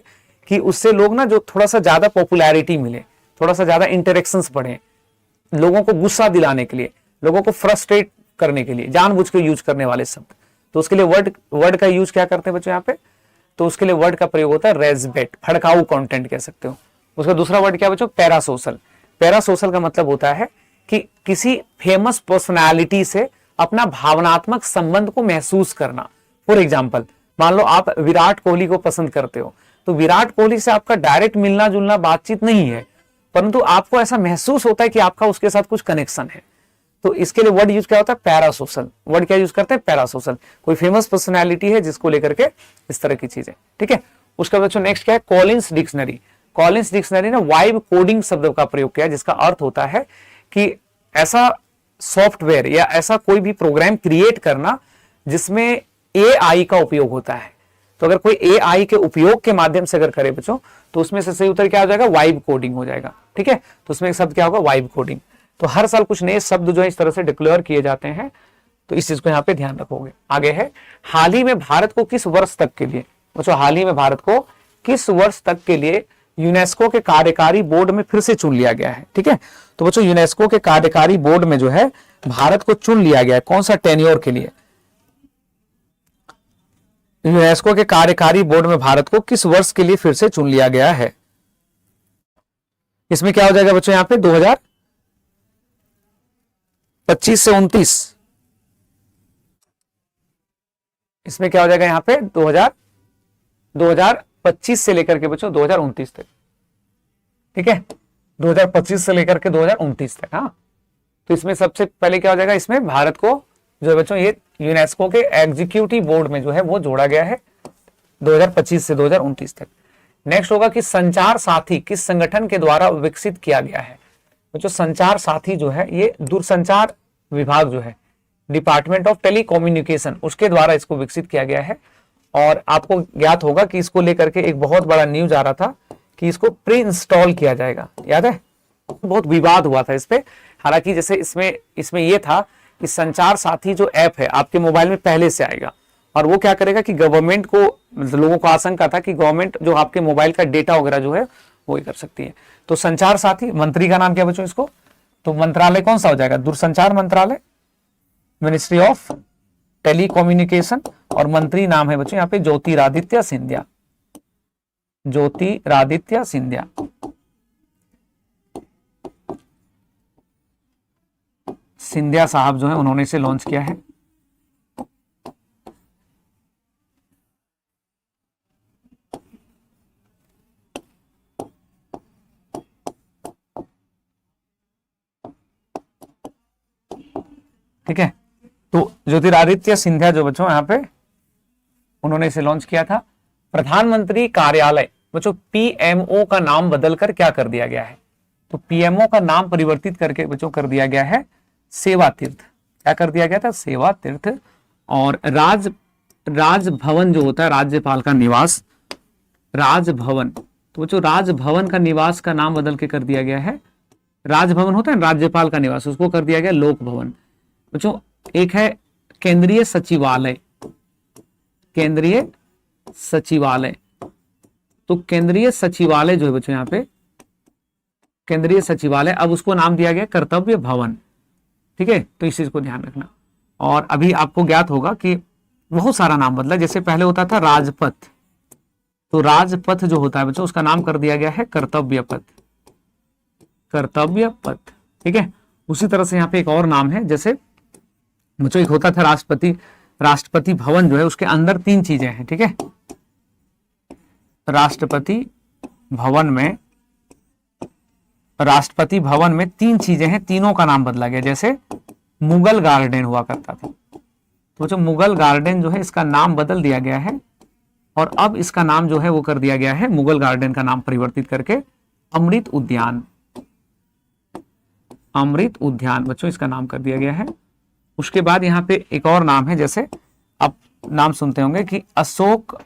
Speaker 1: कि उससे लोग ना जो थोड़ा सा ज्यादा पॉपुलैरिटी मिले, थोड़ा सा ज्यादा इंटरेक्शंस बढ़े, लोगों को गुस्सा दिलाने के लिए, लोगों को फ्रस्ट्रेट करने के लिए जानबूझ के यूज करने वाले शब्द। तो उसके लिए वर्ड का यूज क्या करते हैं बच्चों यहाँ पे, तो उसके लिए वर्ड का प्रयोग होता है रेज़बेट, भड़काऊ कंटेंट कह सकते हो। उसका दूसरा वर्ड क्या बच्चों, पैरासोशल। पैरासोशल का मतलब होता है कि किसी फेमस पर्सनालिटी से अपना भावनात्मक संबंध को महसूस करना। फॉर एग्जाम्पल, मान लो आप विराट कोहली को पसंद करते हो, तो विराट कोहली से आपका डायरेक्ट मिलना जुलना बातचीत नहीं है, परंतु आपको ऐसा महसूस होता है कि आपका उसके साथ कुछ कनेक्शन है। तो इसके लिए वर्ड यूज क्या होता है, पैरासोशल। वर्ड क्या यूज करते हैं, पैरासोशल। कोई फेमस पर्सनैलिटी है जिसको लेकर के इस तरह की चीजें, ठीक है। उसका बच्चों नेक्स्ट क्या है, कॉलिंस डिक्शनरी। कॉलिंस डिक्शनरी ने वाइब कोडिंग शब्द का प्रयोग किया, जिसका अर्थ होता है कि ऐसा सॉफ्टवेयर या ऐसा कोई भी प्रोग्राम क्रिएट करना जिसमें एआई का उपयोग होता है। तो अगर कोई एआई के उपयोग के माध्यम से अगर करे बच्चों, तो उसमें से सही उत्तर क्या हो जाएगा, वाइब कोडिंग हो जाएगा, ठीक है। तो उसमें एक शब्द क्या होगा, वाइब कोडिंग। तो हर साल कुछ नए शब्द जो है इस तरह से डिक्लेयर किए जाते हैं, तो इस चीज को यहाँ पे ध्यान रखोगे। आगे है, हाल ही में भारत को किस वर्ष तक के लिए, बच्चों हाल ही में भारत को किस वर्ष तक के लिए यूनेस्को के कार्यकारी बोर्ड में फिर से चुन लिया गया है, ठीक है। तो बच्चों यूनेस्को के कार्यकारी बोर्ड में जो है भारत को चुन लिया गया है, कौन सा टेन्योर के लिए, यूनेस्को के कार्यकारी बोर्ड में भारत को किस वर्ष के लिए फिर से चुन लिया गया है। इसमें क्या हो जाएगा बच्चों, यहां पे 2025 से 29, इसमें क्या हो जाएगा यहाँ पे 2025 से लेकर के बच्चों 2029 तक, ठीक है। 2025 से लेकर के 2029 तक, हाँ। तो इसमें सबसे पहले क्या हो जाएगा, इसमें भारत को जो है बच्चों ये यूनेस्को के एग्जीक्यूटिव बोर्ड में जो है वो जोड़ा गया है 2025 से 2029 तक। नेक्स्ट होगा कि संचार साथी किस संगठन के द्वारा विकसित किया गया है। बच्चों संचार साथी जो है ये दूरसंचार विभाग जो है, डिपार्टमेंट ऑफ टेलीकम्युनिकेशन, उसके द्वारा इसको विकसित किया गया है। और आपको ज्ञात होगा कि इसको लेकर के एक बहुत बड़ा न्यूज आ रहा था कि इसको प्री इंस्टॉल किया जाएगा, याद है, बहुत विवाद हुआ था इस पे। हालांकि जैसे इसमें यह था कि संचार साथी जो ऐप है आपके मोबाइल में पहले से आएगा, और वो क्या करेगा कि गवर्नमेंट को, लोगों को आशंका था कि गवर्नमेंट जो आपके मोबाइल का डेटा वगैरह जो है वो ही कर सकती है। तो संचार साथी, मंत्री का नाम क्या बच्चों इसको, तो मंत्रालय कौन सा हो जाएगा, दूरसंचार मंत्रालय, मिनिस्ट्री ऑफ टेलीकम्युनिकेशन, और मंत्री नाम है बच्चों यहाँ पे ज्योतिरादित्य सिंधिया, ज्योतिरादित्य सिंधिया। सिंधिया साहब जो है उन्होंने इसे लॉन्च किया है। ठीक है, तो ज्योतिरादित्य सिंधिया जो बच्चों यहाँ पे उन्होंने इसे लॉन्च किया था। प्रधानमंत्री कार्यालय बच्चों पीएमओ का नाम बदलकर क्या कर दिया गया है, तो पीएमओ का नाम परिवर्तित करके बच्चों कर दिया गया है सेवा तीर्थ। क्या कर दिया गया था, सेवा तीर्थ। और राजभवन जो होता है राज्यपाल का निवास, राजभवन, तो बच्चों राजभवन का निवास का नाम बदल के कर दिया गया है, राजभवन होता है राज्यपाल का निवास, उसको कर दिया गया लोक भवन। बच्चों एक है केंद्रीय सचिवालय, केंद्रीय सचिवालय, तो केंद्रीय सचिवालय जो है बच्चों यहाँ पे केंद्रीय सचिवालय, अब उसको नाम दिया गया कर्तव्य भवन, ठीक है। तो इस चीज को ध्यान रखना। और अभी आपको ज्ञात होगा कि बहुत सारा नाम बदला, जैसे पहले होता था राजपथ, तो राजपथ जो होता है बच्चों उसका नाम कर दिया गया है कर्तव्य पथ, कर्तव्य पथ, ठीक है। उसी तरह से यहाँ पे एक और नाम है, जैसे बच्चों एक होता था राष्ट्रपति भवन जो है उसके अंदर 3 चीजें हैं, ठीक है। राष्ट्रपति भवन में 3 चीजें हैं, तीनों का नाम बदला गया। जैसे मुगल गार्डन हुआ करता था, तो जो मुगल गार्डन जो है इसका नाम बदल दिया गया है, और अब इसका नाम जो है वो कर दिया गया है, मुगल गार्डन का नाम परिवर्तित करके अमृत उद्यान, अमृत उद्यान बच्चों इसका नाम कर दिया गया है। उसके बाद यहाँ पे एक और नाम है, जैसे आप नाम सुनते होंगे कि अशोक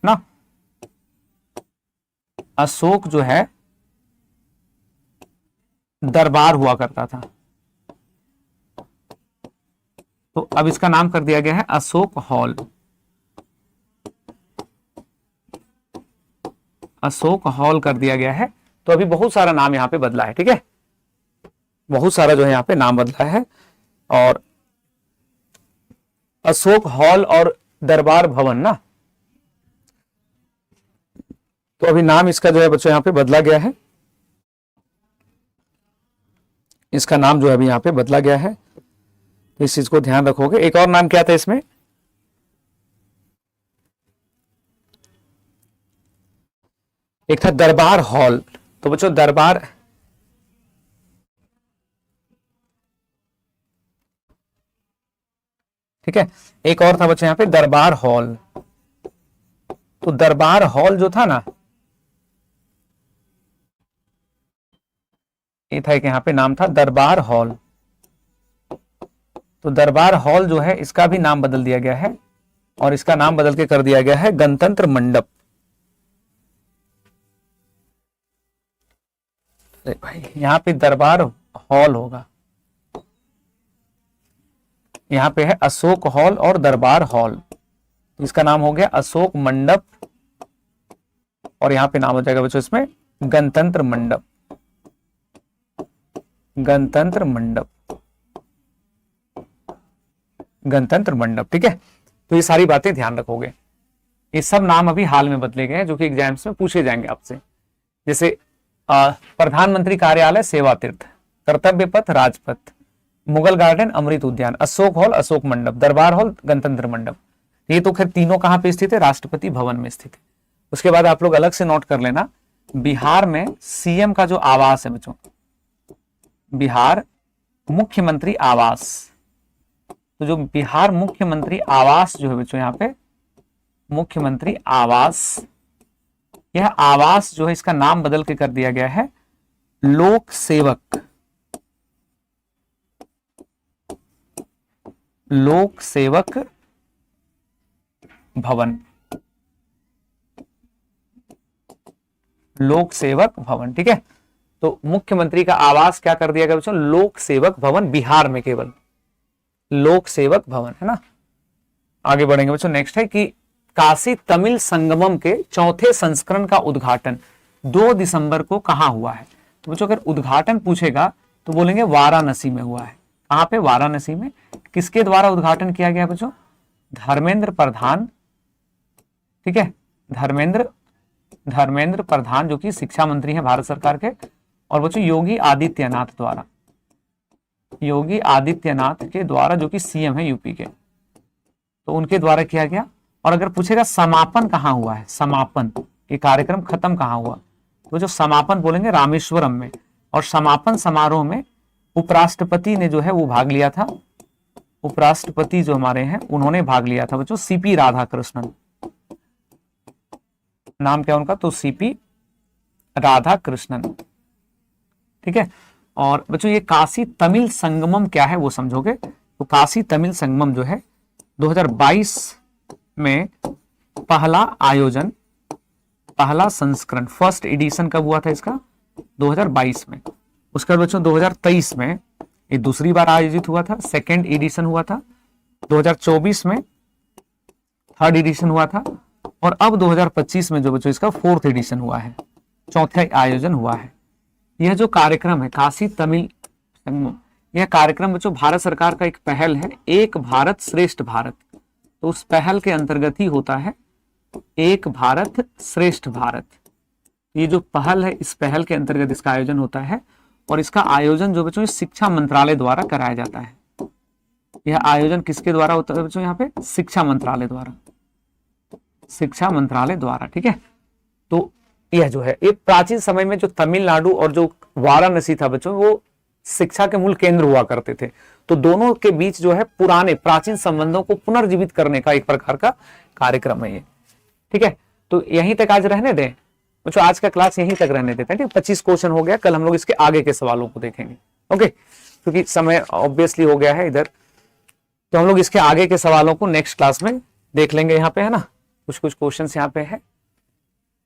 Speaker 1: ना, अशोक जो है दरबार हुआ करता था, तो अब इसका नाम कर दिया गया है अशोक हॉल, अशोक हॉल कर दिया गया है। तो अभी बहुत सारा नाम यहाँ पे बदला है, ठीक है, बहुत सारा जो है यहाँ पे नाम बदला है। और अशोक हॉल और दरबार भवन ना, तो अभी नाम इसका जो है बच्चों यहाँ पे बदला गया है, इसका नाम जो है अभी यहाँ पे बदला गया है, तो इस चीज को ध्यान रखोगे। एक और नाम क्या था इसमें, एक था दरबार हॉल। तो बच्चों दरबार, ठीक है, एक और था बच्चों यहाँ पे दरबार हॉल। तो दरबार हॉल जो था ना, ये था एक यहाँ पे नाम था दरबार हॉल। तो दरबार हॉल जो है इसका भी नाम बदल दिया गया है, और इसका नाम बदल के कर दिया गया है गणतंत्र मंडप। अरे भाई यहाँ पे दरबार हॉल होगा, यहाँ पे है अशोक हॉल और दरबार हॉल, इसका नाम हो गया अशोक मंडप, और यहाँ पे नाम हो जाएगा बच्चों इसमें गणतंत्र मंडप, गणतंत्र मंडप, गणतंत्र मंडप। ठीक है, तो ये सारी बातें ध्यान रखोगे। ये सब नाम अभी हाल में बदले गए हैं जो कि एग्जाम्स में पूछे जाएंगे आपसे, जैसे प्रधानमंत्री कार्यालय सेवा तीर्थ, कर्तव्य पथ राजपथ, मुगल गार्डन अमृत उद्यान, अशोक हॉल अशोक मंडप, दरबार हॉल गणतंत्र मंडप। ये तो खैर तीनों कहां पे स्थित है, राष्ट्रपति भवन में स्थित है। उसके बाद आप लोग अलग से नोट कर लेना, बिहार में सीएम का जो आवास है बच्चों, बिहार मुख्यमंत्री आवास, तो जो बिहार मुख्यमंत्री आवास जो है बच्चों यहाँ पे मुख्यमंत्री आवास, यह आवास जो है इसका नाम बदल के कर दिया गया है लोक सेवक, लोक सेवक भवन, लोक सेवक भवन। ठीक है, तो मुख्यमंत्री का आवास क्या कर दिया गया बच्चों, लोक सेवक भवन, बिहार में केवल लोक सेवक भवन है ना। आगे बढ़ेंगे बच्चों, नेक्स्ट है कि काशी तमिल संगमम के चौथे संस्करण का उद्घाटन 2 दिसंबर को कहां हुआ है। तो बच्चों अगर उद्घाटन पूछेगा तो बोलेंगे वाराणसी में हुआ है। कहां पे, वाराणसी में। किसके द्वारा उद्घाटन किया गया बच्चों, धर्मेंद्र प्रधान, ठीक है, धर्मेंद्र प्रधान जो कि शिक्षा मंत्री हैं भारत सरकार के, और बच्चों योगी आदित्यनाथ द्वारा, योगी आदित्यनाथ के द्वारा जो कि सीएम है यूपी के, तो उनके द्वारा किया गया। और अगर पूछेगा समापन कहां हुआ है, समापन, ये कार्यक्रम खत्म कहां हुआ, तो जो समापन बोलेंगे रामेश्वरम में, और समापन समारोह में उपराष्ट्रपति ने जो है वो भाग लिया था, उपराष्ट्रपति जो हमारे हैं उन्होंने भाग लिया था बच्चों, सीपी राधाकृष्णन, नाम क्या उनका, तो सीपी राधाकृष्णन। ठीक है, और बच्चों ये काशी तमिल संगमम क्या है वो समझोगे, तो काशी तमिल संगमम जो है 2022 में पहला आयोजन, पहला संस्करण, फर्स्ट एडिशन कब हुआ था इसका, 2022 में। उसके बाद बच्चों 2023 में ये दूसरी बार आयोजित हुआ था, सेकेंड एडिशन हुआ था, 2024 में थर्ड एडिशन हुआ था, और अब 2025 में जो बच्चों इसका फोर्थ एडिशन हुआ है, चौथा आयोजन हुआ है। यह जो कार्यक्रम है काशी तमिल संगमम, यह कार्यक्रम बच्चों भारत सरकार का एक पहल है, एक भारत श्रेष्ठ भारत, तो उस पहल के अंतर्गत ही होता है एक भारत श्रेष्ठ भारत। ये जो पहल है, इस पहल के अंतर्गत इसका आयोजन होता है, और इसका आयोजन जो बच्चों शिक्षा मंत्रालय द्वारा कराया जाता है। यह आयोजन किसके द्वारा होता है बच्चों, यहाँ पे शिक्षा मंत्रालय द्वारा, शिक्षा मंत्रालय द्वारा। ठीक है, तो यह जो है ये प्राचीन समय में जो तमिलनाडु और जो वाराणसी था बच्चों, वो शिक्षा के मूल केंद्र हुआ करते थे, तो दोनों के बीच जो है पुराने प्राचीन संबंधों को पुनर्जीवित करने का एक प्रकार का कार्यक्रम है ये। ठीक है, तो यहीं तक आज रहने दें बच्चों, आज का क्लास यहीं तक रहने देते हैं। ठीक, 25 क्वेश्चन हो गया, कल हम लोग इसके आगे के सवालों को देखेंगे। ओके, क्योंकि समय ऑब्वियसली हो गया है इधर, तो हम लोग इसके आगे के सवालों को नेक्स्ट क्लास में देख लेंगे। यहाँ पे है ना कुछ क्वेश्चन यहाँ पे है,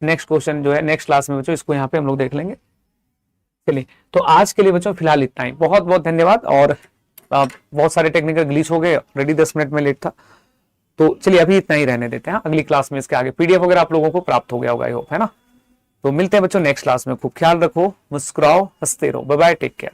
Speaker 1: नेक्स्ट क्वेश्चन जो है नेक्स्ट क्लास में बच्चों इसको यहाँ पे हम लोग देख लेंगे। चलिए, तो आज के लिए बच्चों फिलहाल इतना ही, बहुत बहुत धन्यवाद। और बहुत सारे टेक्निकल ग्लिच हो गए, ऑलरेडी 10 मिनट में लेट था, तो चलिए अभी इतना ही रहने देते हैं। अगली क्लास में इसके आगे पीडीएफ वगैरह आप लोगों को प्राप्त हो गया होगा, आई होप, है ना। तो मिलते हैं बच्चों नेक्स्ट क्लास में, खूब ख्याल रखो, मुस्कुराओ, हंसते रहो, बाय बाय, टेक केयर।